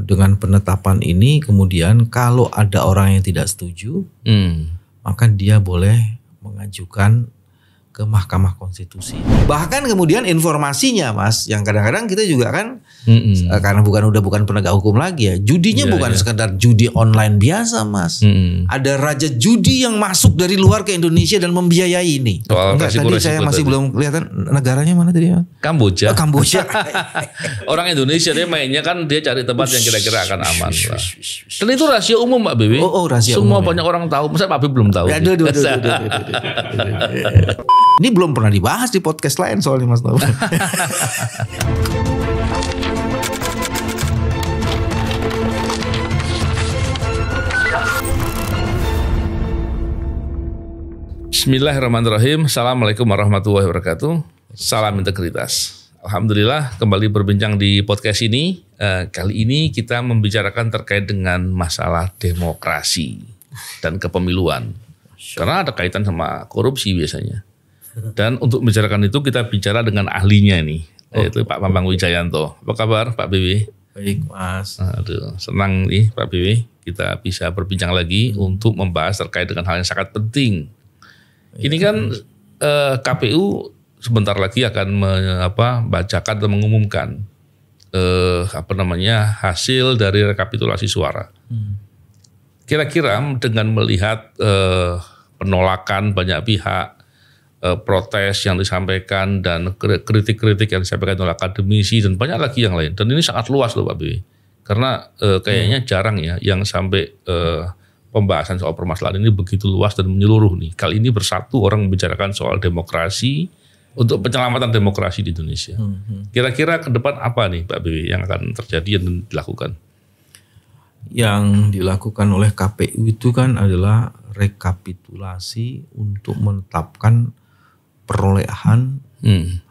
dengan penetapan ini kemudian kalau ada orang yang tidak setuju, maka dia boleh mengajukan ke Mahkamah Konstitusi. Bahkan kemudian informasinya, Mas, yang kadang-kadang kita juga kan karena udah bukan penegak hukum lagi ya, judinya bukan sekedar judi online biasa, Mas. Ada raja judi yang masuk dari luar ke Indonesia dan membiayai ini. Enggak, tadi saya masih belum kelihatan negaranya mana tadi, Mas? Kamboja. Kamboja. Orang Indonesia dia mainnya kan dia cari tempat yang kira-kira akan aman lah. Dan itu rahasia umum, Mbak Bewi. Rahasia Semua umum, banyak orang tahu. Masa Pak Bewi belum tahu? Ini belum pernah dibahas di podcast lain soalnya, Mas Novel. Bismillahirrahmanirrahim. Assalamualaikum warahmatullahi wabarakatuh. Salam integritas. Alhamdulillah kembali berbincang di podcast ini. Kali ini kita membicarakan terkait dengan masalah demokrasi dan kepemiluan. Karena ada kaitan sama korupsi biasanya. Dan untuk membicarakan itu kita bicara dengan ahlinya nih, yaitu Pak Bambang Wijayanto. Apa kabar Pak BW? Baik, Mas. Aduh, senang nih Pak BW kita bisa berbincang lagi untuk membahas terkait dengan hal yang sangat penting. Ini kan KPU sebentar lagi akan membacakan atau mengumumkan hasil dari rekapitulasi suara. Kira-kira dengan melihat penolakan banyak pihak, protes yang disampaikan dan kritik-kritik yang disampaikan oleh akademisi dan banyak lagi yang lain. Dan ini sangat luas loh Pak B. Karena kayaknya jarang ya yang sampai pembahasan soal permasalahan ini begitu luas dan menyeluruh nih. Kali ini bersatu orang membicarakan soal demokrasi untuk penyelamatan demokrasi di Indonesia. Kira-kira ke depan apa nih Pak B yang akan terjadi dan dilakukan? Yang dilakukan oleh KPU itu kan adalah rekapitulasi untuk menetapkan perolehan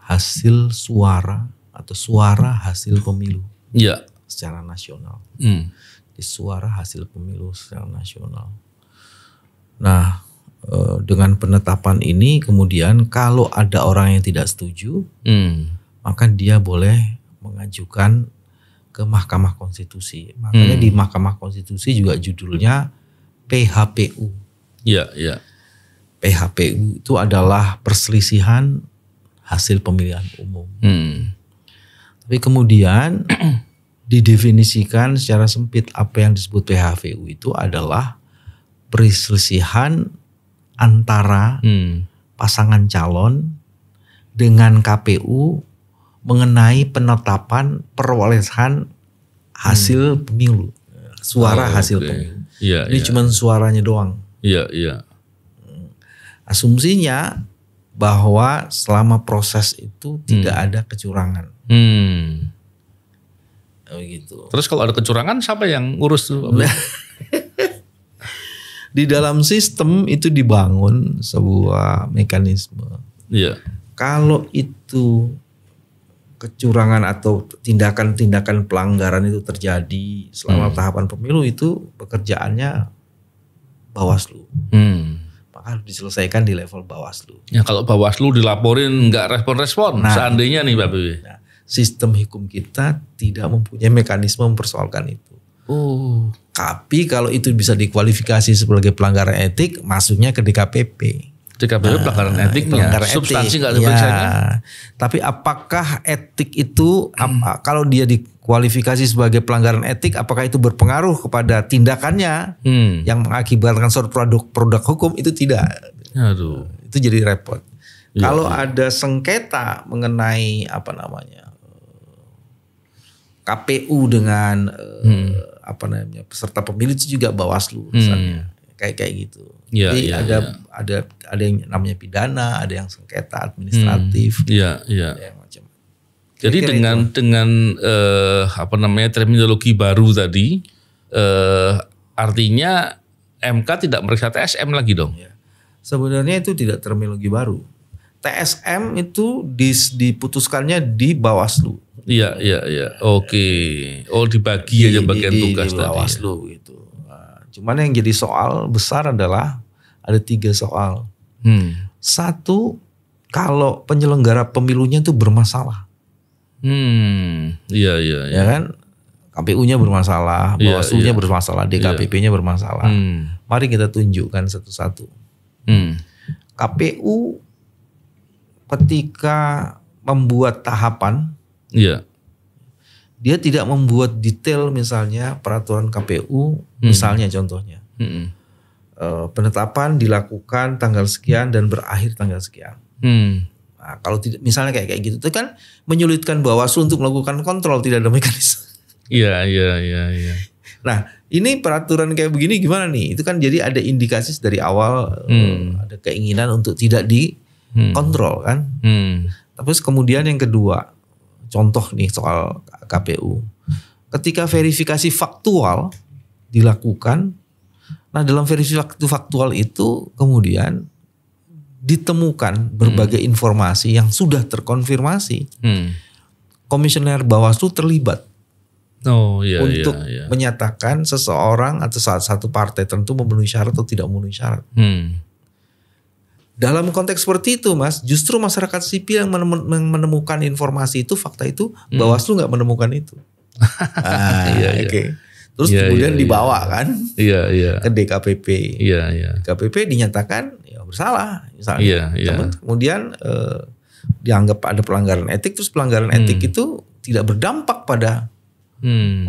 hasil suara atau suara hasil pemilu secara nasional. Di suara hasil pemilu secara nasional. Nah, dengan penetapan ini kemudian kalau ada orang yang tidak setuju, maka dia boleh mengajukan ke Mahkamah Konstitusi. Makanya di Mahkamah Konstitusi juga judulnya PHPU. Iya. PHPU itu adalah perselisihan hasil pemilihan umum. Tapi kemudian didefinisikan secara sempit apa yang disebut PHPU itu adalah perselisihan antara pasangan calon dengan KPU mengenai penetapan perolehan hasil pemilu, suara hasil pemilu. Ini cuma suaranya doang. Iya. Asumsinya bahwa selama proses itu tidak ada kecurangan. Begitu. Terus kalau ada kecurangan siapa yang ngurus tuh? Di dalam sistem itu dibangun sebuah mekanisme. Iya. Kalau itu kecurangan atau tindakan-tindakan pelanggaran itu terjadi selama tahapan pemilu, itu pekerjaannya Bawaslu. Maka harus diselesaikan di level Bawaslu. Ya kalau Bawaslu dilaporin nggak respon-respon, seandainya nih Pak Bewi. Nah, sistem hukum kita tidak mempunyai mekanisme mempersoalkan itu. Tapi kalau itu bisa dikualifikasi sebagai pelanggaran etik, masuknya ke DKPP. DKPP pelanggaran etiknya, substansi nggak diperiksanya. Tapi apakah etik itu, kalau dia dikualifikasi sebagai pelanggaran etik, apakah itu berpengaruh kepada tindakannya yang mengakibatkan suatu produk hukum? Itu tidak. Aduh. Itu jadi repot. Kalau ada sengketa mengenai KPU dengan peserta pemilu, itu juga Bawaslu misalnya. Kayak gitu. Jadi ada yang namanya pidana, ada yang sengketa administratif. Macam. Jadi dengan terminologi baru tadi, artinya MK tidak meriksa TSM lagi dong. Sebenarnya itu tidak terminologi baru. TSM itu diputuskannya di Bawaslu. Iya. Oke. Dibagi aja bagian tugas di Bawaslu gitu. Cuman yang jadi soal besar adalah ada 3 soal. Satu, kalau penyelenggara pemilunya itu bermasalah. Iya. Ya kan? KPU-nya bermasalah, Bawaslu-nya bermasalah, DKPP-nya bermasalah. Mari kita tunjukkan satu-satu. KPU ketika membuat tahapan, dia tidak membuat detail misalnya peraturan KPU, misalnya contohnya. Penetapan dilakukan tanggal sekian dan berakhir tanggal sekian. Nah, kalau tidak, misalnya kayak gitu, itu kan menyulitkan Bawaslu untuk melakukan kontrol, tidak ada mekanisme. Iya. Nah, ini peraturan kayak begini gimana nih? Itu kan jadi ada indikasi dari awal, ada keinginan untuk tidak dikontrol kan. Terus kemudian yang kedua, contoh nih soal KPU. Ketika verifikasi faktual dilakukan, nah dalam verifikasi faktual itu kemudian ditemukan berbagai informasi yang sudah terkonfirmasi. Komisioner Bawaslu terlibat untuk menyatakan seseorang atau satu partai tertentu memenuhi syarat atau tidak memenuhi syarat. Dalam konteks seperti itu, Mas, justru masyarakat sipil yang menemukan informasi itu, fakta itu, Bawaslu nggak menemukan itu. Terus kemudian dibawa kan ke DKPP. DKPP dinyatakan ya bersalah, misalnya. Kemudian dianggap ada pelanggaran etik, terus pelanggaran etik itu tidak berdampak pada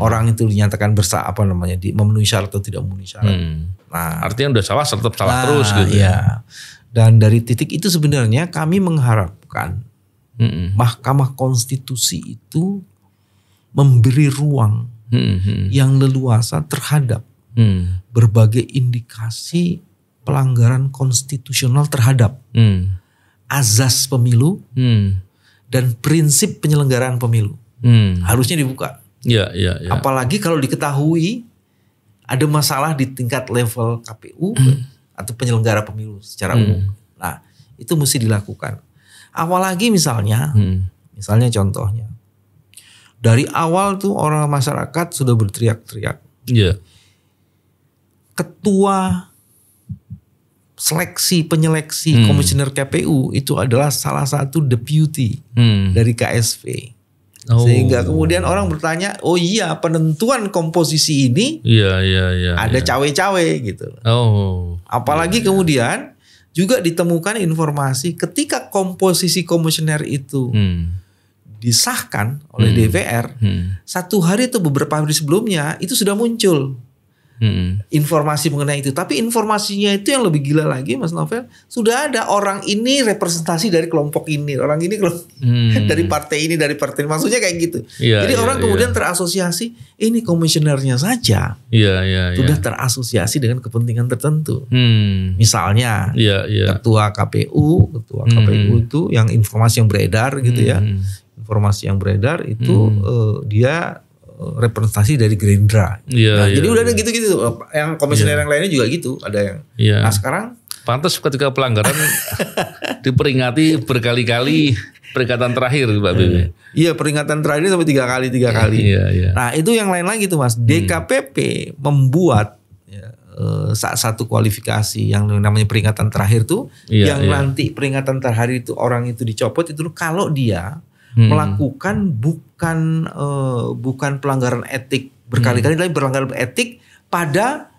orang itu dinyatakan memenuhi syarat atau tidak memenuhi syarat. Nah, artinya udah salah tetap salah terus gitu. Dan dari titik itu sebenarnya kami mengharapkan Mahkamah Konstitusi itu memberi ruang yang leluasa terhadap berbagai indikasi pelanggaran konstitusional terhadap azas pemilu dan prinsip penyelenggaraan pemilu. Harusnya dibuka. Apalagi kalau diketahui ada masalah di tingkat level KPU atau penyelenggara pemilu secara umum. Nah, itu mesti dilakukan. Apalagi misalnya contohnya, dari awal tuh orang masyarakat sudah berteriak-teriak. Ketua penyeleksi komisioner KPU itu adalah salah satu deputy dari KSP. Sehingga kemudian orang bertanya, oh iya penentuan komposisi ini ada cawe-cawe gitu. Apalagi kemudian juga ditemukan informasi ketika komposisi komisioner itu disahkan oleh DPR, satu hari atau beberapa hari sebelumnya itu sudah muncul informasi mengenai itu. Tapi informasinya itu yang lebih gila lagi, Mas Novel, sudah ada orang ini representasi dari kelompok ini, orang ini dari partai ini, dari partai ini. Maksudnya kayak gitu. Jadi orang kemudian terasosiasi, ini komisionernya saja sudah terasosiasi dengan kepentingan tertentu. Misalnya ketua KPU itu yang informasi yang beredar gitu ya. Informasi yang beredar itu dia representasi dari Gerindra. Jadi udah ada gitu-gitu. Yang komisioner yang lainnya juga gitu. Ada yang. Nah sekarang. Pantas ketika pelanggaran diperingati berkali-kali peringatan terakhir Pak Bebe. Iya peringatan terakhir sampai 3 kali. Nah itu yang lain lagi tuh Mas. DKPP membuat satu kualifikasi yang namanya peringatan terakhir tuh. Nanti peringatan terakhir itu orang itu dicopot itu kalau dia melakukan bukan pelanggaran etik berkali-kali, tapi pelanggaran etik pada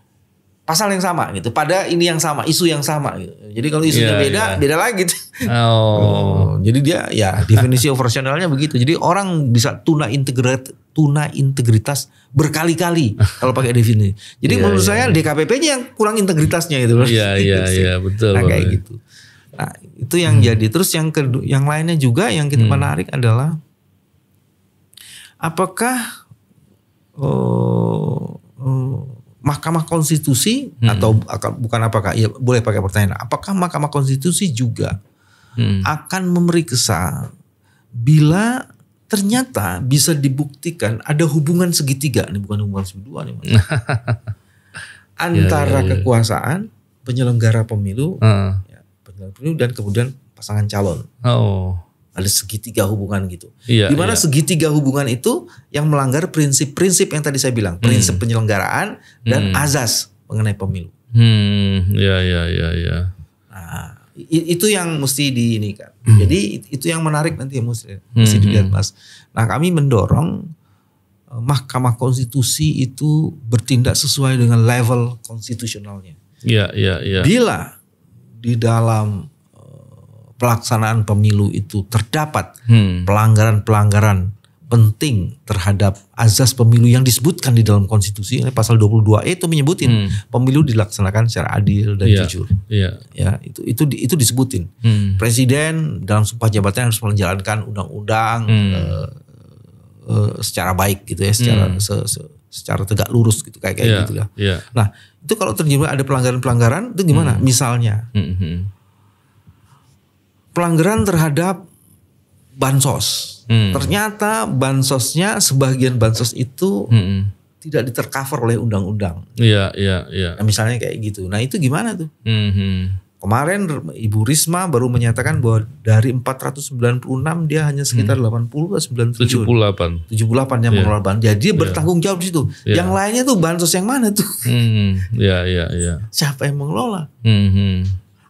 pasal yang sama gitu, pada ini yang sama, isu yang sama gitu. Jadi kalau isunya beda lagi gitu. Jadi dia definisi operasionalnya begitu. Jadi orang bisa tuna integritas berkali-kali kalau pakai definisi. Jadi menurut saya DKPP-nya yang kurang integritasnya itu. Betul. Nah, kayak gitu. Nah, itu yang jadi. Terus yang lainnya juga yang kita menarik adalah apakah Mahkamah Konstitusi atau bukan apakah ya boleh pakai pertanyaan, apakah Mahkamah Konstitusi juga akan memeriksa bila ternyata bisa dibuktikan ada hubungan segitiga, ini bukan hubungan segitiga nih, antara kekuasaan penyelenggara pemilu dan kemudian pasangan calon. Ada segitiga hubungan gitu. Di mana segitiga hubungan itu yang melanggar prinsip-prinsip yang tadi saya bilang, prinsip penyelenggaraan dan azas mengenai pemilu. Nah, itu yang mesti diinikan. Jadi itu yang menarik nanti yang mesti dilihat Mas. Nah, kami mendorong Mahkamah Konstitusi itu bertindak sesuai dengan level konstitusionalnya. Iya, iya, iya. Bila di dalam pelaksanaan pemilu itu terdapat pelanggaran-pelanggaran penting terhadap azas pemilu yang disebutkan di dalam konstitusi, pasal 22E itu menyebutin pemilu dilaksanakan secara adil dan jujur. Iya. Ya, itu disebutin. Presiden dalam sumpah jabatan harus menjalankan undang-undang secara baik gitu ya, secara tegak lurus gitu kayak gitu lah. Yeah. Nah, itu kalau terjadi ada pelanggaran-pelanggaran itu gimana? Misalnya pelanggaran terhadap bansos. Ternyata bansosnya, sebagian bansos itu tidak ditercover oleh undang-undang. Iya. Nah, misalnya kayak gitu. Nah, itu gimana tuh? Kemarin Ibu Risma baru menyatakan bahwa dari 496 dia hanya sekitar 80 atau 97. 78 yang mengelola bansos. Jadi dia bertanggung jawab di situ. Yang lainnya tuh bansos yang mana tuh? Iya. Siapa yang mengelola?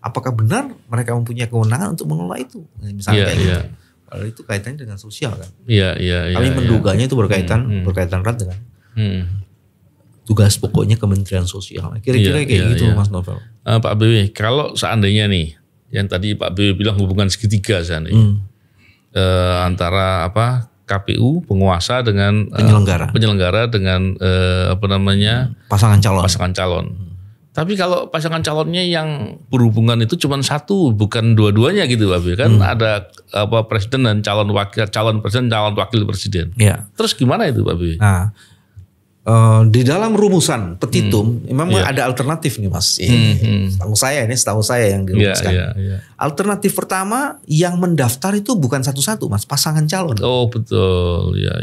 Apakah benar mereka mempunyai kewenangan untuk mengelola itu? Misalnya kayak gitu. Kalau itu kaitannya dengan sosial kan. Iya. Kami menduganya itu berkaitan erat dengan tugas pokoknya Kementerian Sosial. Kira-kira kayak gitu Mas Novel. Pak BW, kalau seandainya nih yang tadi Pak BW bilang hubungan segitiga seandainya antara KPU penguasa dengan penyelenggara dengan pasangan calon. Tapi kalau pasangan calonnya yang berhubungan itu cuma satu, bukan dua-duanya gitu Pak BW. Kan ada presiden dan calon presiden, calon wakil presiden. Ya. Terus gimana itu Pak BW? Nah, di dalam rumusan petitum memang ada alternatif nih Mas. Setahu saya yang dirumuskan. Alternatif pertama yang mendaftar itu bukan satu-satu Mas, pasangan calon. Oh betul, ya.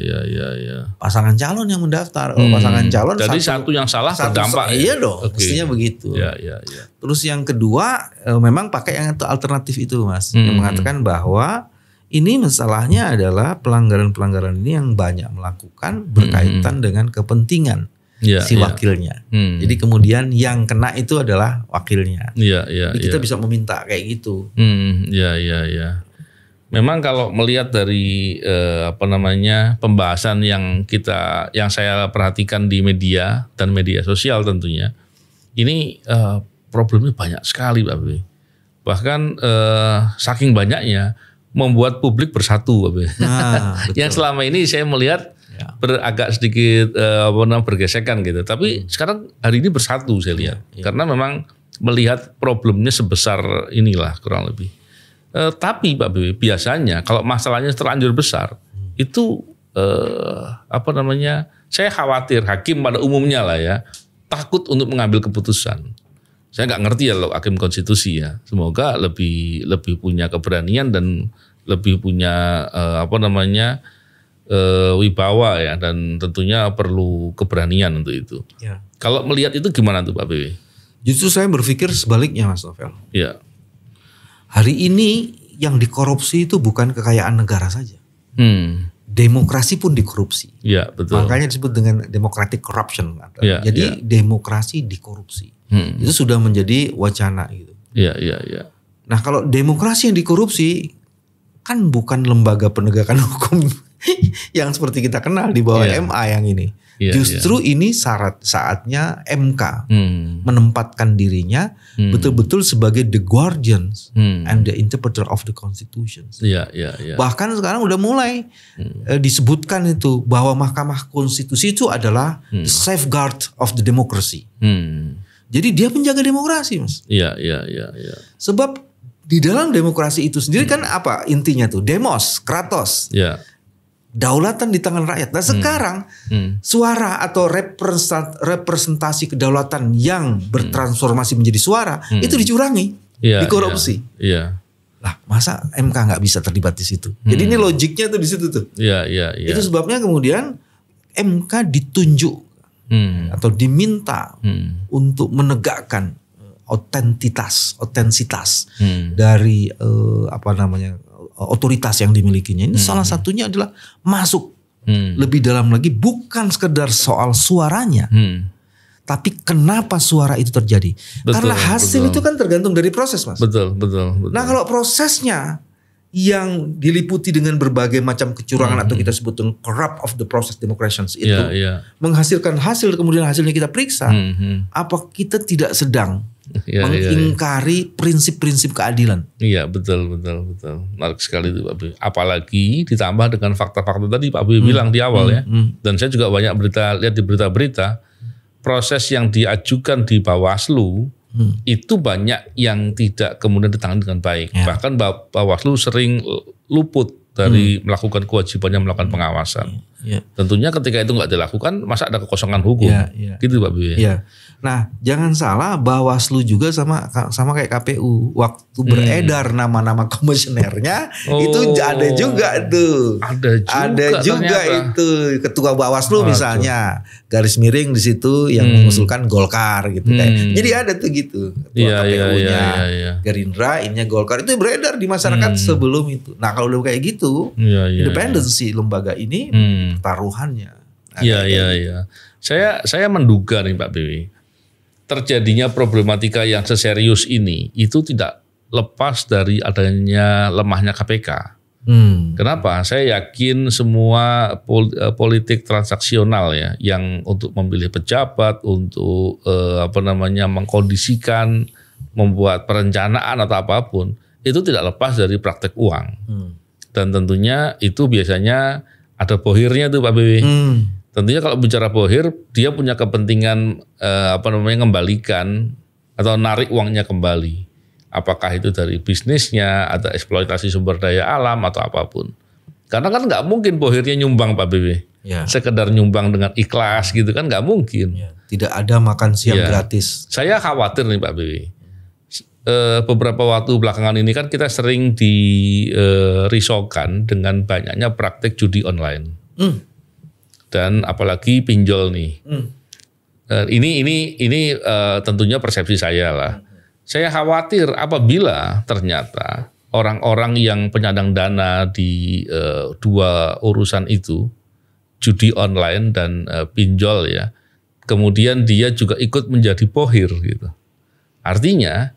Pasangan calon yang mendaftar. Pasangan calon. Jadi satu yang salah berdampak. Iya dong, mestinya begitu. Iya. Terus yang kedua memang pakai yang alternatif itu Mas, yang mengatakan bahwa ini masalahnya adalah pelanggaran-pelanggaran ini yang banyak melakukan berkaitan dengan kepentingan si wakilnya. Jadi kemudian yang kena itu adalah wakilnya. Jadi kita bisa meminta kayak gitu. Iya. Memang kalau melihat dari pembahasan yang saya perhatikan di media dan media sosial tentunya, ini problemnya banyak sekali Pak B. Bahkan saking banyaknya membuat publik bersatu, yang selama ini saya melihat agak sedikit bergesekan gitu. Tapi sekarang hari ini bersatu saya lihat, karena memang melihat problemnya sebesar inilah kurang lebih. Tapi Pak BW, biasanya kalau masalahnya terlanjur besar, itu saya khawatir hakim pada umumnya lah ya takut untuk mengambil keputusan. Saya nggak ngerti ya lo hakim konstitusi ya. Semoga lebih punya keberanian dan lebih punya wibawa ya, dan tentunya perlu keberanian untuk itu. Ya. Kalau melihat itu gimana tuh Pak BW? Justru saya berpikir sebaliknya Mas Novel. Ya. Hari ini yang dikorupsi itu bukan kekayaan negara saja. Demokrasi pun dikorupsi. Ya, betul. Makanya disebut dengan democratic corruption. Ya, jadi demokrasi dikorupsi. Itu sudah menjadi wacana gitu. Iya. Nah, kalau demokrasi yang dikorupsi kan bukan lembaga penegakan hukum yang seperti kita kenal di bawah MA yang ini. Justru ini saatnya MK menempatkan dirinya betul-betul sebagai the guardians and the interpreter of the constitution. Bahkan sekarang udah mulai disebutkan itu bahwa Mahkamah Konstitusi itu adalah the safeguard of the democracy. Jadi dia penjaga demokrasi, Mas. Iya. Sebab di dalam demokrasi itu sendiri kan apa intinya tuh? Demos, kratos. Iya. Daulatan di tangan rakyat. Nah sekarang suara atau representasi kedaulatan yang bertransformasi menjadi suara itu dicurangi, dikorupsi. Iya. Lah masa MK nggak bisa terlibat di situ? Jadi ini logiknya tuh di situ tuh. Iya. Itu sebabnya kemudian MK ditunjuk atau diminta untuk menegakkan otensitas dari otoritas yang dimilikinya. Ini salah satunya adalah masuk lebih dalam lagi, bukan sekedar soal suaranya, tapi kenapa suara itu terjadi. Karena hasil itu kan tergantung dari proses, Mas. Betul. Nah kalau prosesnya yang diliputi dengan berbagai macam kecurangan atau kita sebut dengan corrupt of the process democracy itu menghasilkan hasil, kemudian hasilnya kita periksa, apa kita tidak sedang mengingkari prinsip-prinsip keadilan? Iya, betul. Menarik sekali itu Pak B. Apalagi ditambah dengan fakta-fakta tadi Pak B bilang di awal ya. Dan saya juga banyak lihat di berita-berita, proses yang diajukan di Bawaslu itu banyak yang tidak kemudian ditangani dengan baik. Bahkan Bawaslu sering luput dari melakukan kewajibannya melakukan pengawasan. Tentunya ketika itu nggak dilakukan, masa ada kekosongan hukum? Gitu Pak B. Nah, jangan salah, Bawaslu juga sama kayak KPU. Waktu beredar nama-nama komisionernya, itu ada juga tuh. Ada juga itu ketua Bawaslu misalnya, garis miring di situ yang mengusulkan Golkar gitu kayak. Jadi ada tuh gitu. Ketua KPU-nya Gerindra, ininya Golkar, itu beredar di masyarakat sebelum itu. Nah, kalau udah kayak gitu, independensi lembaga ini taruhannya. Iya. Saya menduga nih Pak BW, terjadinya problematika yang seserius ini itu tidak lepas dari adanya lemahnya KPK. Kenapa? Saya yakin semua politik transaksional ya, yang untuk memilih pejabat, untuk mengkondisikan, membuat perencanaan atau apapun, itu tidak lepas dari praktek uang. Dan tentunya itu biasanya ada bohirnya tuh Pak BW. Tentunya kalau bicara bohir, dia punya kepentingan mengembalikan atau narik uangnya kembali. Apakah itu dari bisnisnya, atau eksploitasi sumber daya alam atau apapun. Karena kan nggak mungkin bohirnya nyumbang Pak BW. Sekedar nyumbang dengan ikhlas gitu kan nggak mungkin. Tidak ada makan siang gratis. Saya khawatir nih Pak BW. Beberapa waktu belakangan ini kan kita sering dirisaukan dengan banyaknya praktik judi online. Dan apalagi pinjol nih. Ini tentunya persepsi saya lah. Saya khawatir apabila ternyata orang-orang yang penyandang dana di dua urusan itu, judi online dan pinjol ya, kemudian dia juga ikut menjadi bohir gitu. Artinya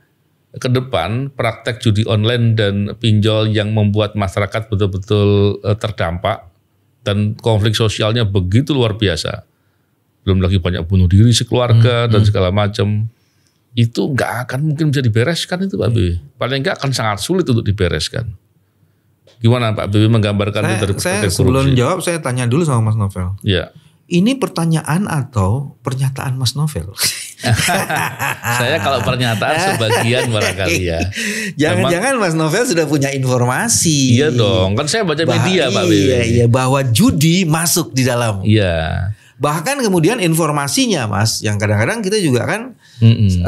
ke depan praktek judi online dan pinjol yang membuat masyarakat betul-betul terdampak dan konflik sosialnya begitu luar biasa. Belum lagi banyak bunuh diri sekeluarga dan segala macam. Itu nggak akan mungkin bisa dibereskan itu Pak BW. Paling nggak akan sangat sulit untuk dibereskan. Gimana Pak BW menggambarkan itu dari perspektif korupsi? Sebelum jawab saya tanya dulu sama Mas Novel. Ya. Ini pertanyaan atau pernyataan Mas Novel? Saya kalau pernyataan sebagian barangkali ya. Jangan-jangan Mas Novel sudah punya informasi. Iya dong, kan saya baca media Pak BW. Iya, bahwa judi masuk di dalam. Iya. Bahkan kemudian informasinya Mas, yang kadang-kadang kita juga kan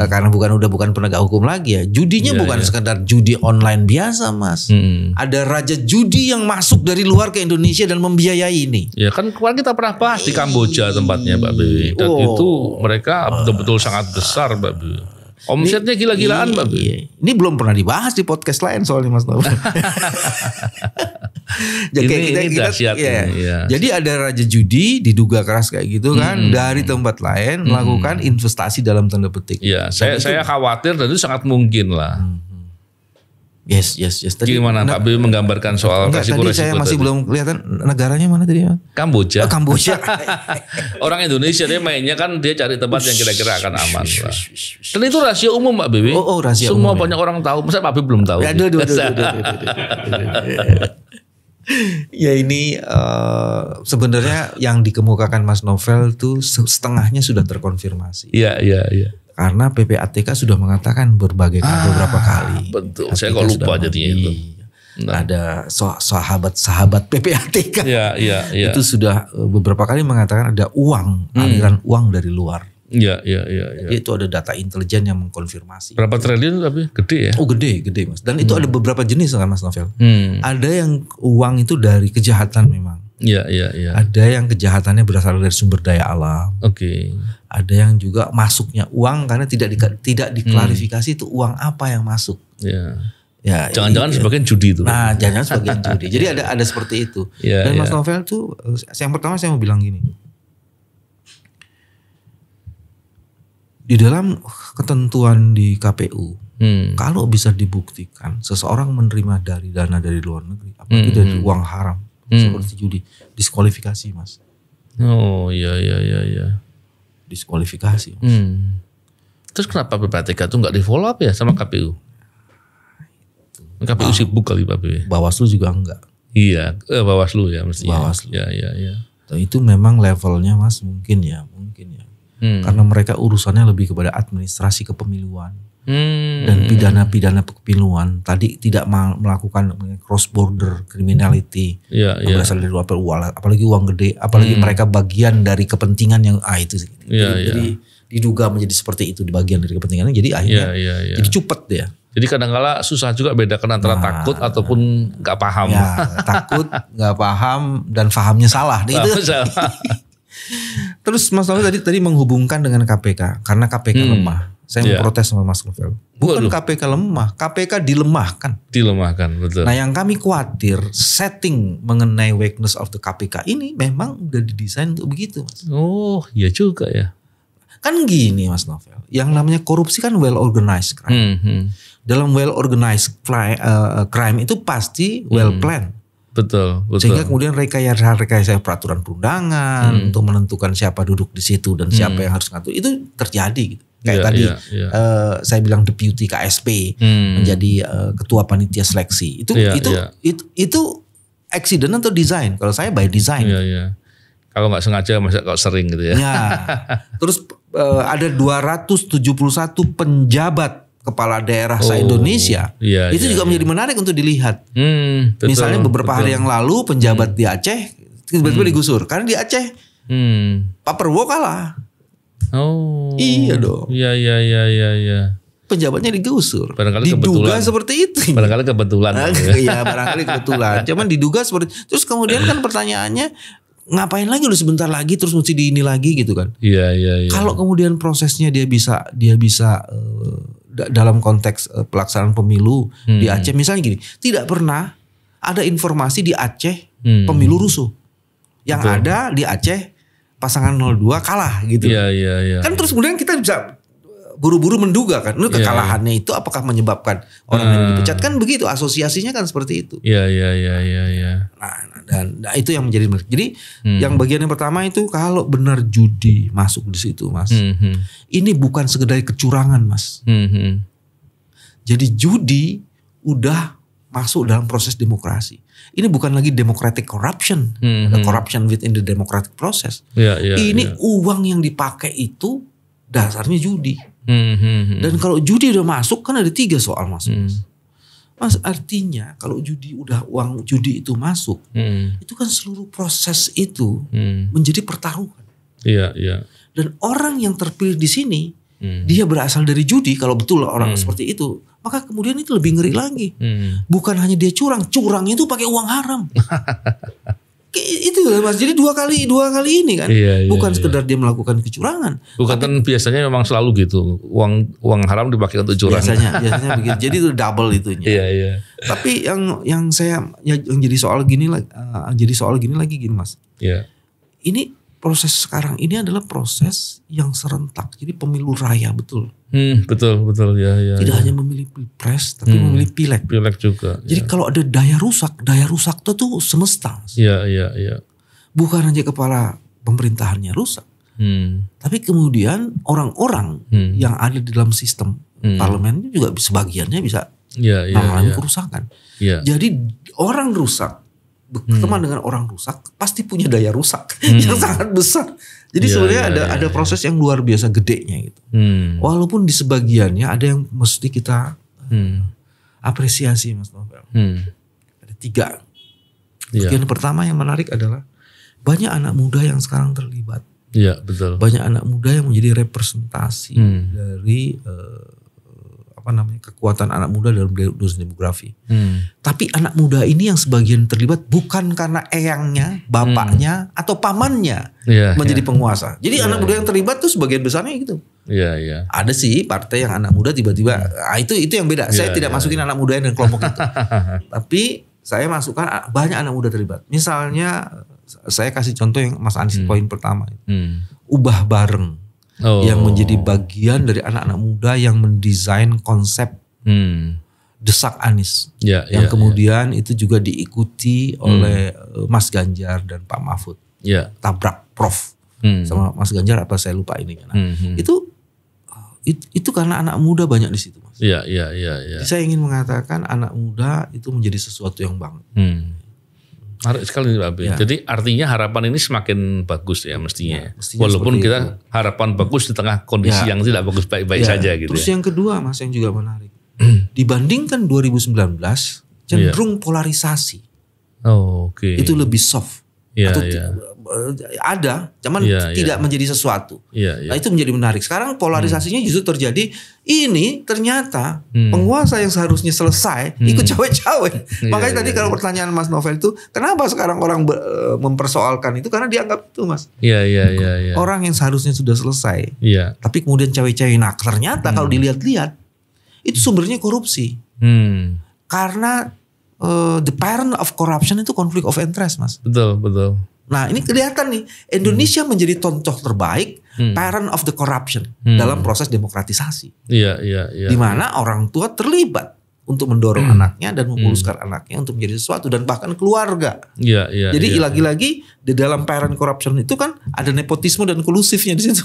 karena bukan penegak hukum lagi ya, judinya bukan sekedar judi online biasa Mas. Ada raja judi yang masuk dari luar ke Indonesia dan membiayai ini. Ya kan kemarin kita pernah bahas di Kamboja tempatnya Pak BW. Dan itu mereka betul-betul sangat besar Pak BW. Omsetnya gila-gilaan Pak BW. Ini belum pernah dibahas di podcast lain soalnya Mas Novel. Ini dahsyat. Jadi ada raja judi diduga keras kayak gitu kan dari tempat lain melakukan investasi dalam tanda petik. Iya, saya khawatir dan itu sangat mungkin lah. Yes. Tadi, gimana Pak B menggambarkan soal resiko-resiko tadi? Saya masih belum kelihatan negaranya mana tadi ya? Kamboja. Kamboja. Orang Indonesia dia mainnya kan dia cari tempat yang kira-kira akan aman lah. Dan itu rahasia umum Pak B. Rahasia semua umum. Banyak orang tahu. Masa Pak B belum tahu? Ya ini sebenarnya yang dikemukakan Mas Novel tuh setengahnya sudah terkonfirmasi. Iya. Karena PPATK sudah mengatakan beberapa kali. Betul. Saya kok lupa jadinya itu. Ada sahabat PPATK. Iya. Itu sudah beberapa kali mengatakan ada aliran uang dari luar. Iya. Itu ada data intelijen yang mengkonfirmasi. Berapa triliun tapi gede ya? Oh gede Mas. Dan itu ada beberapa jenis kan Mas Novel. Ada yang uang itu dari kejahatan memang. Iya. Ada yang kejahatannya berasal dari sumber daya alam. Oke. Ada yang juga masuknya uang karena tidak diklarifikasi itu uang apa yang masuk. Iya. Ya, jangan-jangan sebagian judi itu. Nah, jangan-jangan sebagian judi. Jadi ada seperti itu. Dan Mas Novel tuh yang pertama saya mau bilang gini. Di dalam ketentuan di KPU Kalau bisa dibuktikan seseorang menerima dari dana dari luar negeri, apalagi dari uang haram seperti judi, diskualifikasi Mas. Oh iya. Diskualifikasi Mas. Terus kenapa PPATK itu nggak di follow up ya sama KPU? KPU sibuk kali Pak B. Bawaslu juga enggak. Iya, Bawaslu ya mestinya. Bawaslu. Iya. Itu memang levelnya Mas mungkin ya. Karena mereka urusannya lebih kepada administrasi kepemiluan. Dan pidana kepemiluan tadi tidak melakukan cross border criminality berasal dari luar, apalagi uang gede, apalagi mereka bagian dari kepentingan yang itu sih. Jadi diduga menjadi seperti itu di bagian dari kepentingannya, jadi akhirnya jadi cupet dia. Jadi kadang-kala susah juga bedakan antara takut ataupun nggak paham. Ya, takut, nggak paham dan pahamnya salah. Itu. Terus Mas Novel tadi menghubungkan dengan KPK karena KPK lemah. Saya memprotes sama Mas Novel. Bukan KPK lemah, KPK dilemahkan. Betul. Nah yang kami khawatir setting mengenai weakness of the KPK ini memang udah didesain untuk begitu Mas. Oh iya juga ya. Kan gini Mas Novel, yang namanya korupsi kan well organized crime. Dalam well organized crime itu pasti well planned. Betul. Sehingga kemudian rekayasa peraturan perundangan untuk menentukan siapa duduk di situ dan siapa yang harus ngatur itu terjadi gitu. Kayak tadi saya bilang deputy KSP menjadi ketua panitia seleksi. Itu accident atau design? Kalau saya by design. Iya. Kalau nggak sengaja masa kok sering gitu ya. Terus ada 271 penjabat kepala daerah se-Indonesia. Itu juga menjadi menarik untuk dilihat. Betul, misalnya beberapa hari yang lalu penjabat di Aceh tiba-tiba digusur. Karena di Aceh Pak Prabowo kalah. Oh. Iya dong. Iya. Penjabatnya digusur. Barangkali diduga kebetulan. Seperti itu. Barangkali kebetulan. Iya, barangkali kebetulan. Cuman diduga seperti. Terus kemudian kan pertanyaannya, ngapain lagi lu sebentar lagi terus mesti di ini lagi gitu kan? Iya. Kalau kemudian prosesnya dia bisa dalam konteks pelaksanaan pemilu di Aceh misalnya gini, tidak pernah ada informasi di Aceh pemilu rusuh. Yang ada di Aceh pasangan 02 kalah gitu. Iya. Kan terus kemudian kita bisa buru-buru menduga kan, kekalahannya itu apakah menyebabkan orang yang dipecat kan begitu, asosiasinya kan seperti itu. Iya. Nah, itu yang menjadi menarik. Jadi yang bagian yang pertama itu kalau benar judi masuk di situ Mas, ini bukan sekedar kecurangan Mas. Jadi judi udah masuk dalam proses demokrasi. Ini bukan lagi democratic corruption, ada corruption within the democratic process. Ini uang yang dipakai itu dasarnya judi. Dan kalau judi udah masuk kan ada 3 soal masuk. Mas artinya kalau judi uang judi itu masuk, itu kan seluruh proses itu menjadi pertaruhan. Iya. Dan orang yang terpilih di sini dia berasal dari judi, kalau betul orang seperti itu, maka kemudian itu lebih ngeri lagi. Bukan hanya dia curangnya itu pakai uang haram. Itu Mas, jadi dua kali ini kan, bukan sekedar dia melakukan kecurangan. Bukan kan biasanya memang selalu gitu, uang haram dipakai untuk curang. Biasanya begitu, jadi itu double itunya. Iya. Tapi yang jadi soal gini lagi gini Mas. Iya. Ini proses sekarang ini adalah proses yang serentak, jadi pemilu raya betul. Betul ya. Tidak hanya memilih pilpres, tapi memilih pileg. Pileg juga. Jadi kalau ada daya rusak itu tuh semesta. Iya. Bukan hanya kepala pemerintahannya rusak, tapi kemudian orang-orang yang ada di dalam sistem parlemen juga sebagiannya bisa mengalami kerusakan. Jadi orang rusak berteman dengan orang rusak pasti punya daya rusak yang sangat besar. Jadi sebenarnya ada proses yang luar biasa gedenya gitu. Walaupun di sebagiannya ada yang mesti kita apresiasi Mas Novel. Ada 3. Bagian pertama yang menarik adalah banyak anak muda yang sekarang terlibat. Iya betul. Banyak anak muda yang menjadi representasi dari kekuatan anak muda dalam dunia demografi. Tapi anak muda ini yang sebagian terlibat bukan karena eyangnya, bapaknya atau pamannya menjadi penguasa. Jadi anak muda yang terlibat tuh sebagian besarnya gitu. Iya. Ada sih partai yang anak muda tiba-tiba itu yang beda. Saya tidak masukin anak muda dan kelompok itu. Tapi saya masukkan banyak anak muda terlibat. Misalnya saya kasih contoh yang Mas Anies poin pertama. Ubah bareng. Yang menjadi bagian dari anak-anak muda yang mendesain konsep Desak Anies, Ya, yang ya, kemudian itu juga diikuti oleh Mas Ganjar dan Pak Mahfud. Ya. Tabrak Prof sama Mas Ganjar apa saya lupa ini. Itu karena anak muda banyak di situ, Mas. Iya. Jadi saya ingin mengatakan anak muda itu menjadi sesuatu yang bangga. Menarik sekali Pak Abe. Ya. Jadi artinya harapan ini semakin bagus ya mestinya. Mestinya Walaupun kita itu. harapan bagus di tengah kondisi yang tidak bagus baik-baik saja gitu. Terus ya. yang kedua, Mas, yang juga menarik. Dibandingkan 2019 cenderung polarisasi. Oh, oke. Itu lebih soft. Iya, Atau iya. Ada, cuman tidak menjadi sesuatu. Iya. Nah, itu menjadi menarik. Sekarang polarisasinya justru terjadi. Ini ternyata penguasa yang seharusnya selesai ikut cawe-cawe. Makanya tadi kalau pertanyaan Mas Novel itu, kenapa sekarang orang mempersoalkan itu? Karena dianggap itu, Mas. Iya. Orang yang seharusnya sudah selesai. Iya. Tapi kemudian cawe-cawe. Nah, ternyata kalau dilihat-lihat itu sumbernya korupsi. Karena the parent of corruption itu conflict of interest, Mas. Betul. Nah, ini kelihatan nih, Indonesia menjadi contoh terbaik parent of the corruption dalam proses demokratisasi. Iya. Di mana orang tua terlibat untuk mendorong anaknya dan memuluskan anaknya untuk menjadi sesuatu dan bahkan keluarga. Iya. Jadi lagi-lagi di dalam parent corruption itu kan ada nepotisme dan kolusifnya di situ.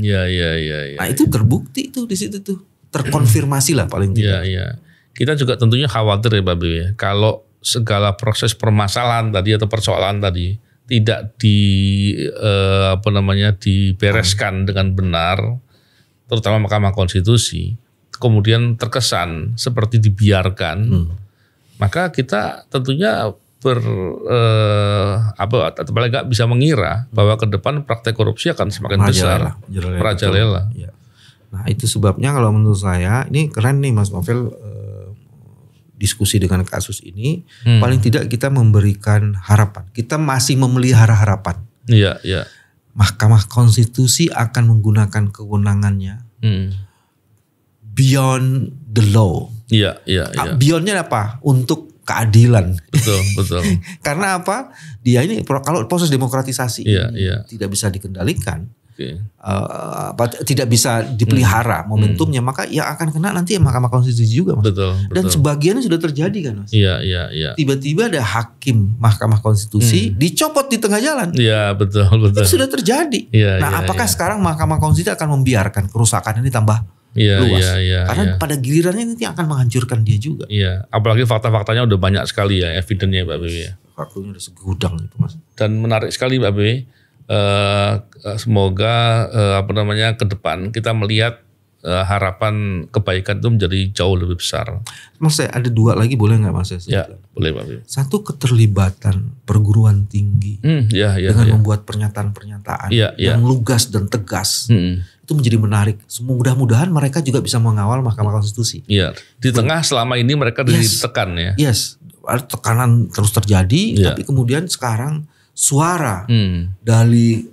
Iya. Nah, itu terbukti tuh di situ tuh. Terkonfirmasi lah paling tidak. Iya. Kita juga tentunya khawatir ya Pak Abe ya, kalau segala proses permasalahan tadi atau persoalan tadi tidak dibereskan dengan benar, terutama Mahkamah Konstitusi, kemudian terkesan seperti dibiarkan, maka kita tentunya paling nggak bisa mengira bahwa ke depan praktek korupsi akan semakin besar, merajalela. Ya. Nah, itu sebabnya kalau menurut saya ini keren nih Mas Novel diskusi dengan kasus ini. Paling tidak kita memberikan harapan. Kita masih memelihara harapan. Iya. Mahkamah Konstitusi akan menggunakan kewenangannya beyond the law. Iya. Beyondnya apa? Untuk keadilan. Betul. Karena apa? Dia ini kalau proses demokratisasi tidak bisa dikendalikan. Tidak bisa dipelihara momentumnya, maka yang akan kena nanti Mahkamah Konstitusi juga, Mas. Betul. Dan sebagiannya sudah terjadi kan, Mas. Iya. Tiba-tiba ada hakim Mahkamah Konstitusi dicopot di tengah jalan. Iya, betul. Itu sudah terjadi. Apakah sekarang Mahkamah Konstitusi akan membiarkan kerusakan ini tambah luas? Karena pada gilirannya nanti akan menghancurkan dia juga. Iya, apalagi fakta-faktanya udah banyak sekali ya, evidennya Pak Abe. Faktanya udah segudang itu, Mas. Dan menarik sekali Pak Abe. Semoga ke depan kita melihat harapan kebaikan itu menjadi jauh lebih besar. Mas, saya ada dua lagi, boleh nggak Mas? Ya, boleh Pak Abe. Satu, keterlibatan perguruan tinggi dengan membuat pernyataan-pernyataan yang lugas dan tegas. Itu menjadi menarik. Mudah-mudahan mereka juga bisa mengawal Mahkamah Konstitusi. Iya. Di tengah selama ini mereka ditekan ya. Yes, tekanan terus terjadi, tapi kemudian sekarang suara dari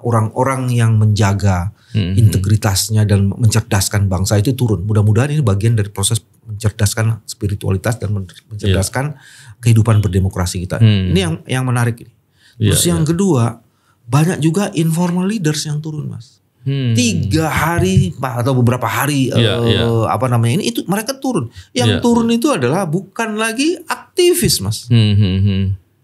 orang-orang yang menjaga integritasnya dan mencerdaskan bangsa itu turun. Mudah-mudahan ini bagian dari proses mencerdaskan spiritualitas dan mencerdaskan kehidupan berdemokrasi kita. Ini yang menarik ini. Terus yang kedua, banyak juga informal leaders yang turun, Mas. 3 hari atau beberapa hari ini itu mereka turun. Yang turun itu adalah bukan lagi aktivis, Mas.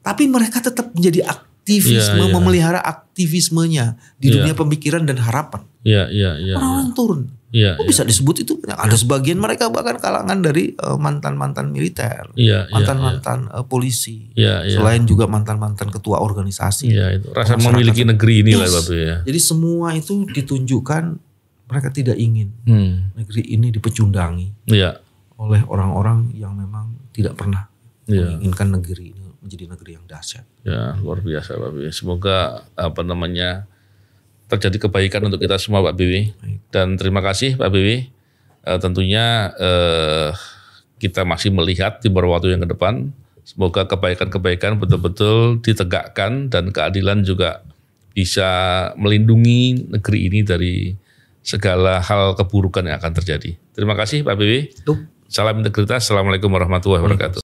Tapi mereka tetap menjadi aktivisme, memelihara aktivismenya di dunia pemikiran dan harapan. Orang turun. Kok bisa disebut itu? Ada sebagian mereka bahkan kalangan dari mantan-mantan militer, mantan-mantan polisi, selain juga mantan-mantan ketua organisasi. Itu rasa memiliki negeri ini lah Bapak ya. Jadi semua itu ditunjukkan mereka tidak ingin negeri ini dipecundangi oleh orang-orang yang memang tidak pernah menginginkan negeri ini menjadi negeri yang dahsyat. Ya, luar biasa Pak Bibi. Semoga terjadi kebaikan untuk kita semua Pak Bibi. Dan terima kasih Pak Bibi. Tentunya kita masih melihat di beberapa waktu yang ke depan. Semoga kebaikan-kebaikan betul-betul ditegakkan dan keadilan juga bisa melindungi negeri ini dari segala hal keburukan yang akan terjadi. Terima kasih Pak Bibi. Salam integritas. Assalamualaikum warahmatullahi wabarakatuh.